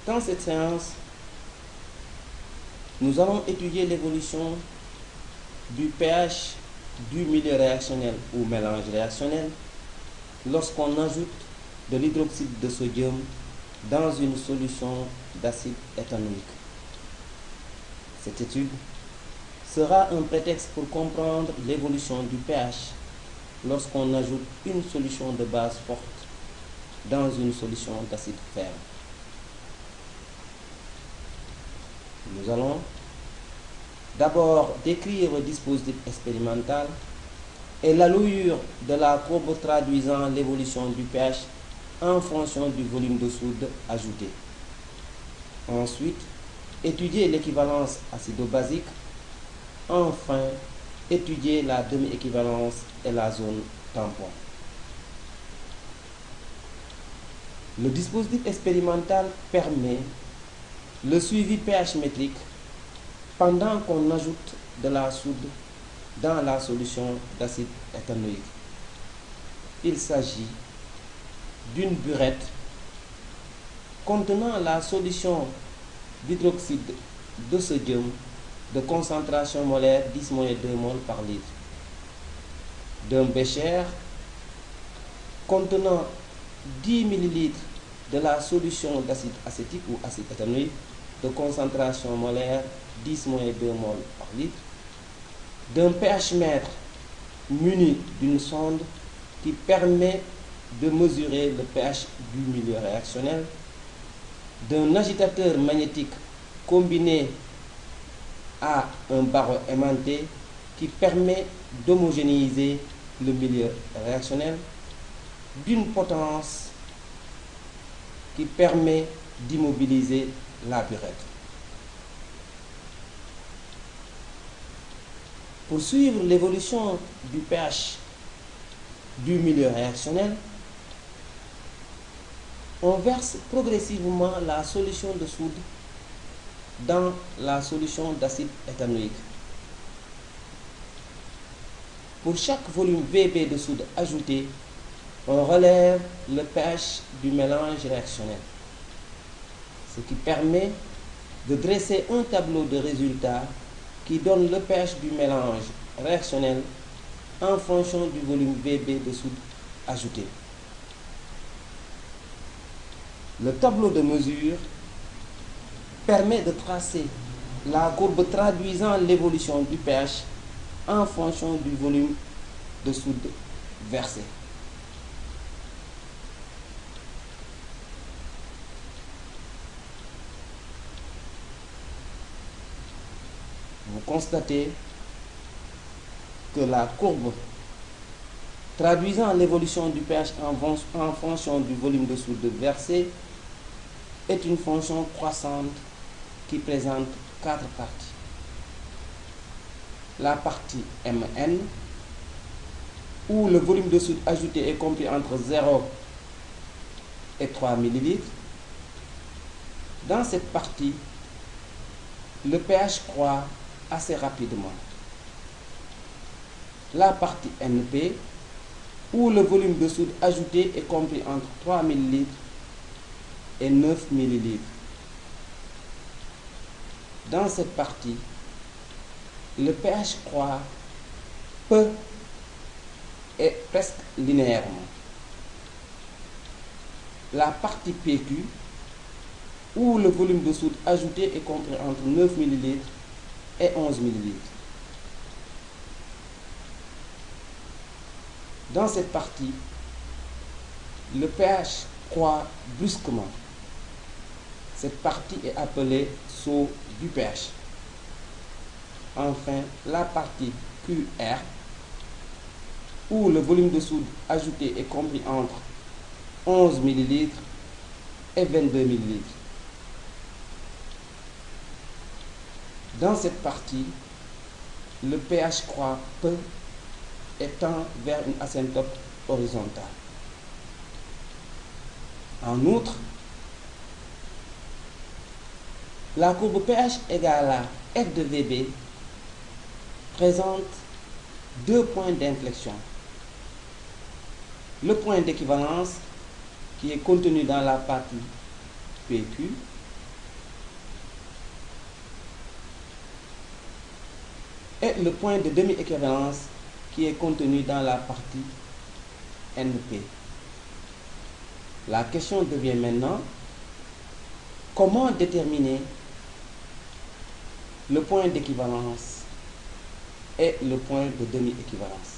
Dans cette séance, nous allons étudier l'évolution du pH du milieu réactionnel ou mélange réactionnel lorsqu'on ajoute de l'hydroxyde de sodium dans une solution d'acide éthanoïque. Cette étude sera un prétexte pour comprendre l'évolution du pH lorsqu'on ajoute une solution de base forte dans une solution d'acide ferme. Nous allons d'abord décrire le dispositif expérimental et l'allure de la courbe traduisant l'évolution du pH en fonction du volume de soude ajouté. Ensuite, étudier l'équivalence acido-basique. Enfin, étudier la demi-équivalence et la zone tampon. Le dispositif expérimental permet le suivi pH métrique pendant qu'on ajoute de la soude dans la solution d'acide éthanoïque. Il s'agit d'une burette contenant la solution d'hydroxyde de sodium de concentration molaire 10-2 mol par litre, d'un bécher contenant 10 ml de la solution d'acide acétique ou acide éthanoïque de concentration molaire 10-2 mol par litre, d'un pH mètre muni d'une sonde qui permet de mesurer le pH du milieu réactionnel, d'un agitateur magnétique combiné à un barreau aimanté qui permet d'homogénéiser le milieu réactionnel, d'une potence qui permet d'immobiliser la burette. Pour suivre l'évolution du pH du milieu réactionnel, on verse progressivement la solution de soude dans la solution d'acide éthanoïque. Pour chaque volume VB de soude ajouté, on relève le pH du mélange réactionnel, ce qui permet de dresser un tableau de résultats qui donne le pH du mélange réactionnel en fonction du volume VB de soude ajouté. Le tableau de mesure permet de tracer la courbe traduisant l'évolution du pH en fonction du volume de soude versé. Vous constatez que la courbe traduisant l'évolution du pH en fonction du volume de soude versé est une fonction croissante qui présente 4 parties. La partie Mn, où le volume de soude ajouté est compris entre 0 et 3 ml. Dans cette partie, le pH croît assez rapidement. La partie Np, où le volume de soude ajouté est compris entre 3 ml et 9 ml. Dans cette partie, le pH croît peu et presque linéairement. La partie PQ, où le volume de soude ajouté est compris entre 9 ml et 11 ml. Dans cette partie, le pH croît brusquement. Cette partie est appelée saut du pH. Enfin, la partie QR, où le volume de soude ajouté est compris entre 11 ml et 22 ml. Dans cette partie, le pH croît peu et tend vers une asymptote horizontale. En outre, la courbe pH égale à F de VB présente deux points d'inflexion. Le point d'équivalence qui est contenu dans la partie PQ et le point de demi-équivalence qui est contenu dans la partie NP. La question devient maintenant, comment déterminer le point d'équivalence et le point de demi-équivalence?